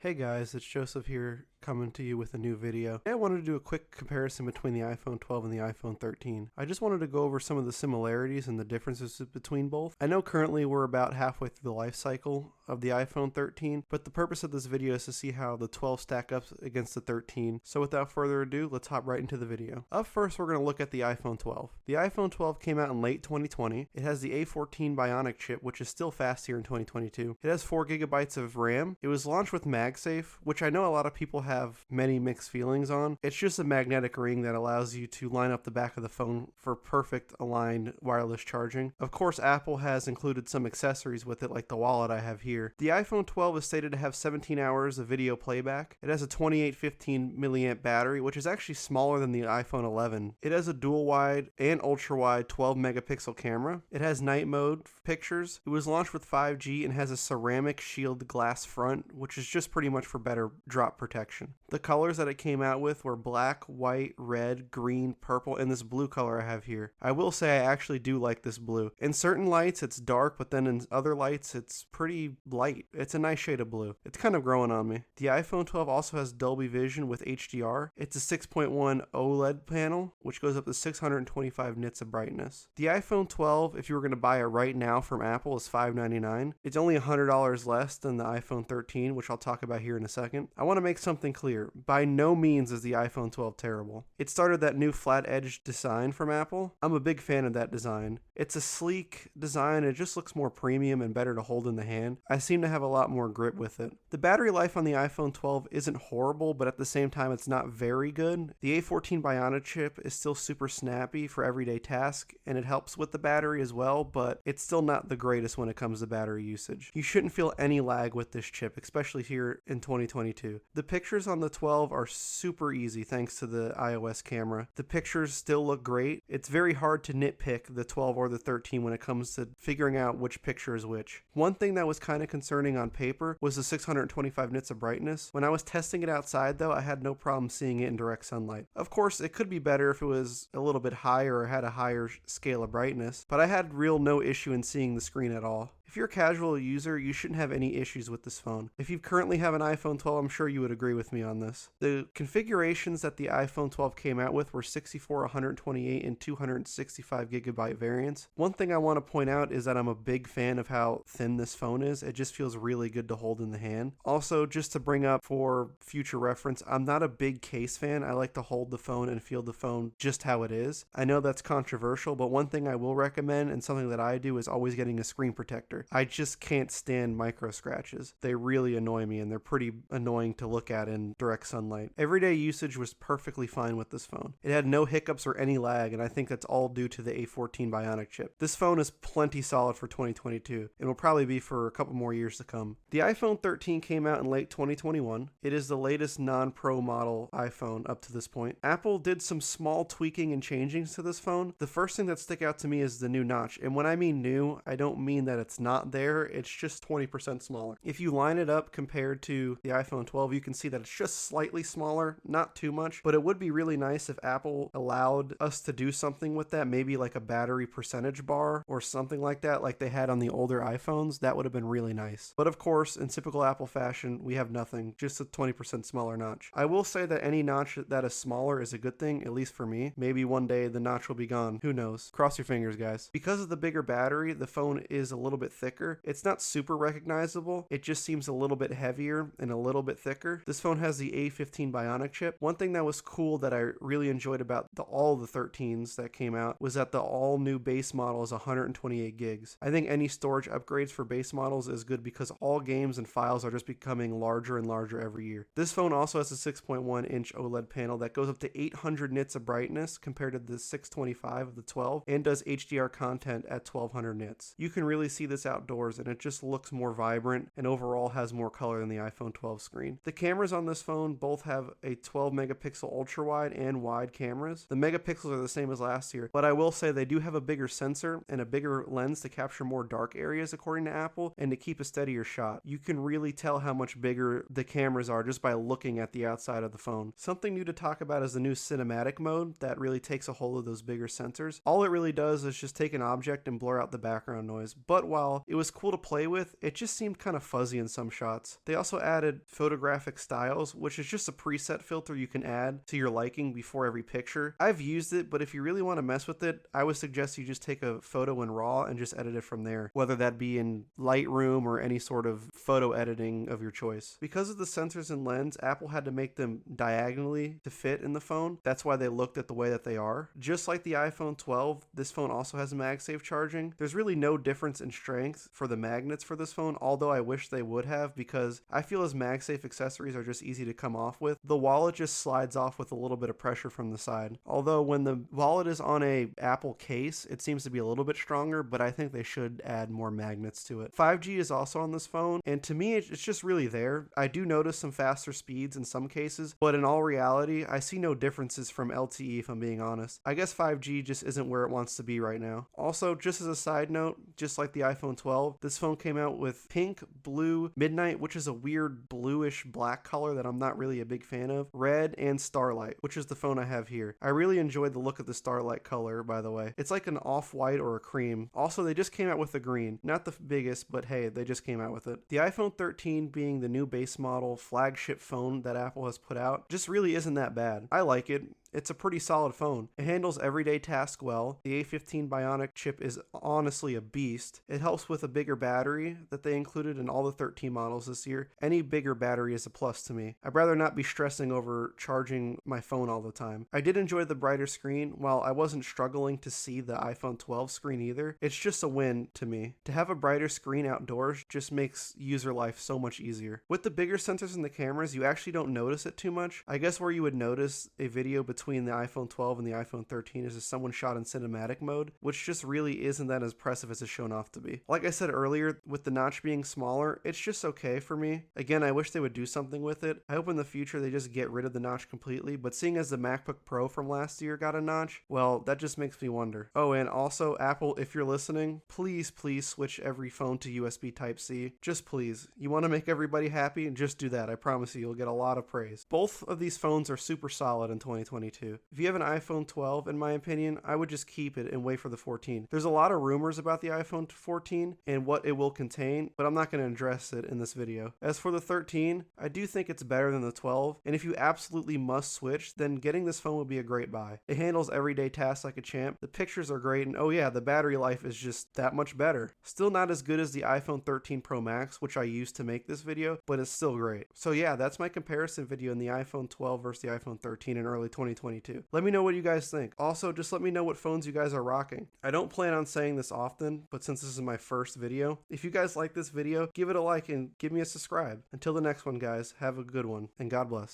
Hey guys, it's Joseph here coming to you with a new video. Today I wanted to do a quick comparison between the iPhone 12 and the iPhone 13. I just wanted to go over some of the similarities and the differences between both. I know currently we're about halfway through the life cycle of the iPhone 13, but the purpose of this video is to see how the 12 stack up against the 13. So without further ado, let's hop right into the video. Up first, we're going to look at the iPhone 12. The iPhone 12 came out in late 2020. It has the A14 Bionic chip, which is still fast here in 2022. It has 4 gigabytes of RAM. It was launched with MagSafe, which I know a lot of people have many mixed feelings on. It's just a magnetic ring that allows you to line up the back of the phone for perfect aligned wireless charging. Of course, Apple has included some accessories with it, like the wallet I have here. The iPhone 12 is stated to have 17 hours of video playback. It has a 2815 milliamp battery, which is actually smaller than the iPhone 11. It has a dual wide and ultra wide 12 megapixel camera. It has night mode pictures. It was launched with 5G and has a ceramic shield glass front, which is just pretty much for better drop protection. The colors that it came out with were black, white, red, green, purple, and this blue color I have here. I will say I actually do like this blue. In certain lights it's dark, but then in other lights it's pretty light. It's a nice shade of blue. It's kind of growing on me. The iPhone 12 also has Dolby Vision with HDR. It's a 6.1 OLED panel, which goes up to 625 nits of brightness. The iPhone 12, if you were going to buy it right now from Apple, is $599. It's only $100 less than the iPhone 13, which I'll talk about here in a second. I want to make something clear. By no means is the iPhone 12 terrible. It started that new flat edge design from Apple. I'm a big fan of that design. It's a sleek design. It just looks more premium and better to hold in the hand. I seem to have a lot more grip with it. The battery life on the iPhone 12 isn't horrible, but at the same time it's not very good. The A14 Bionic chip is still super snappy for everyday tasks, and it helps with the battery as well, but it's still not the greatest when it comes to battery usage. You shouldn't feel any lag with this chip, especially here in 2022. The pictures on the 12 are super easy thanks to the iOS camera. The pictures still look great. It's very hard to nitpick the 12 or the 13 when it comes to figuring out which picture is which. One thing that was kind of concerning on paper was the 625 nits of brightness. When I was testing it outside though, I had no problem seeing it in direct sunlight. Of course, it could be better if it was a little bit higher or had a higher scale of brightness, but I had no issue in seeing the screen at all. If you're a casual user, you shouldn't have any issues with this phone. If you currently have an iPhone 12, I'm sure you would agree with me on this. The configurations that the iPhone 12 came out with were 64, 128, and 265 gigabyte variants. One thing I want to point out is that I'm a big fan of how thin this phone is. It just feels really good to hold in the hand. Also, just to bring up for future reference, I'm not a big case fan. I like to hold the phone and feel the phone just how it is. I know that's controversial, but one thing I will recommend, and something that I do, is always getting a screen protector. I just can't stand micro scratches. They really annoy me, and they're pretty annoying to look at in direct sunlight. Everyday usage was perfectly fine with this phone. It had no hiccups or any lag, and I think that's all due to the A14 Bionic chip. This phone is plenty solid for 2022, and will probably be for a couple more years to come. The iPhone 13 came out in late 2021. It is the latest non-Pro model iPhone up to this point. Apple did some small tweaking and changings to this phone. The first thing that stick out to me is the new notch, and when I mean new, I don't mean that it's not there, it's just 20% smaller. If you line it up compared to the iPhone 12, you can see that it's just slightly smaller, not too much, but it would be really nice if Apple allowed us to do something with that, maybe like a battery percentage bar or something like that, like they had on the older iPhones. That would have been really nice. But of course, in typical Apple fashion, we have nothing, just a 20% smaller notch. I will say that any notch that is smaller is a good thing, at least for me. Maybe one day the notch will be gone. Who knows? Cross your fingers, guys. Because of the bigger battery, the phone is a little bit thicker. It's not super recognizable. It just seems a little bit heavier and a little bit thicker. This phone has the A15 Bionic chip. One thing that was cool that I really enjoyed about all the 13s that came out was that the all new base model is 128 gigs. I think any storage upgrades for base models is good because all games and files are just becoming larger and larger every year. This phone also has a 6.1 inch OLED panel that goes up to 800 nits of brightness compared to the 625 of the 12, and does HDR content at 1200 nits. You can really see this outdoors, and it just looks more vibrant and overall has more color than the iPhone 12 screen. The cameras on this phone both have a 12 megapixel ultra wide and wide cameras. The megapixels are the same as last year, but I will say they do have a bigger sensor and a bigger lens to capture more dark areas according to Apple, and to keep a steadier shot. You can really tell how much bigger the cameras are just by looking at the outside of the phone. Something new to talk about is the new cinematic mode that really takes a hold of those bigger sensors. All it really does is just take an object and blur out the background noise, but while while it was cool to play with, it just seemed kind of fuzzy in some shots. They also added photographic styles, which is just a preset filter you can add to your liking before every picture. I've used it, but if you really want to mess with it, I would suggest you just take a photo in RAW and just edit it from there, whether that be in Lightroom or any sort of photo editing of your choice. Because of the sensors and lens, Apple had to make them diagonally to fit in the phone. That's why they looked at the way that they are. Just like the iPhone 12, this phone also has MagSafe charging. There's really no difference in strength for the magnets for this phone, although I wish they would have, because I feel as MagSafe accessories are just easy to come off with. The wallet just slides off with a little bit of pressure from the side. Although when the wallet is on a Apple case, it seems to be a little bit stronger, but I think they should add more magnets to it. 5G is also on this phone, and to me, it's just really there. I do notice some faster speeds in some cases, but in all reality, I see no differences from LTE if I'm being honest. I guess 5G just isn't where it wants to be right now. Also, just as a side note, just like the iPhone 12, this phone came out with pink, blue, midnight, which is a weird bluish black color that I'm not really a big fan of, red, and starlight, which is the phone I have here. I really enjoyed the look of the starlight color, by the way. It's like an off-white or a cream. Also, they just came out with the green. Not the biggest, but hey, they just came out with it. The iPhone 13 being the new base model flagship phone that Apple has put out just really isn't that bad. I like it. It's a pretty solid phone. It handles everyday tasks well. The A15 Bionic chip is honestly a beast. It helps with a bigger battery that they included in all the 13 models this year. Any bigger battery is a plus to me. I'd rather not be stressing over charging my phone all the time. I did enjoy the brighter screen. While I wasn't struggling to see the iPhone 12 screen either, it's just a win to me. To have a brighter screen outdoors just makes user life so much easier. With the bigger sensors in the cameras, you actually don't notice it too much. I guess where you would notice a video between the iPhone 12 and the iPhone 13 is if someone shot in cinematic mode, which just really isn't that impressive as it's shown off to be. Like I said earlier, with the notch being smaller, it's just okay for me. Again, I wish they would do something with it. I hope in the future they just get rid of the notch completely, but seeing as the MacBook Pro from last year got a notch, well, that just makes me wonder. Oh, and also, Apple, if you're listening, please switch every phone to USB Type-C. Just please. You want to make everybody happy? Just do that. I promise you'll get a lot of praise. Both of these phones are super solid in 2022. If you have an iPhone 12, in my opinion, I would just keep it and wait for the 14. There's a lot of rumors about the iPhone 14 and what it will contain, but I'm not going to address it in this video. As for the 13, I do think it's better than the 12, and if you absolutely must switch, then getting this phone would be a great buy. It handles everyday tasks like a champ, the pictures are great, and oh yeah, the battery life is just that much better. Still not as good as the iPhone 13 Pro Max, which I used to make this video, but it's still great. So yeah, that's my comparison video in the iPhone 12 versus the iPhone 13 in early 2022. Let me know what you guys think. Also, just let me know what phones you guys are rocking. I don't plan on saying this often, but since this is my first video, if you guys like this video, give it a like and give me a subscribe. Until the next one, guys, have a good one, and God bless.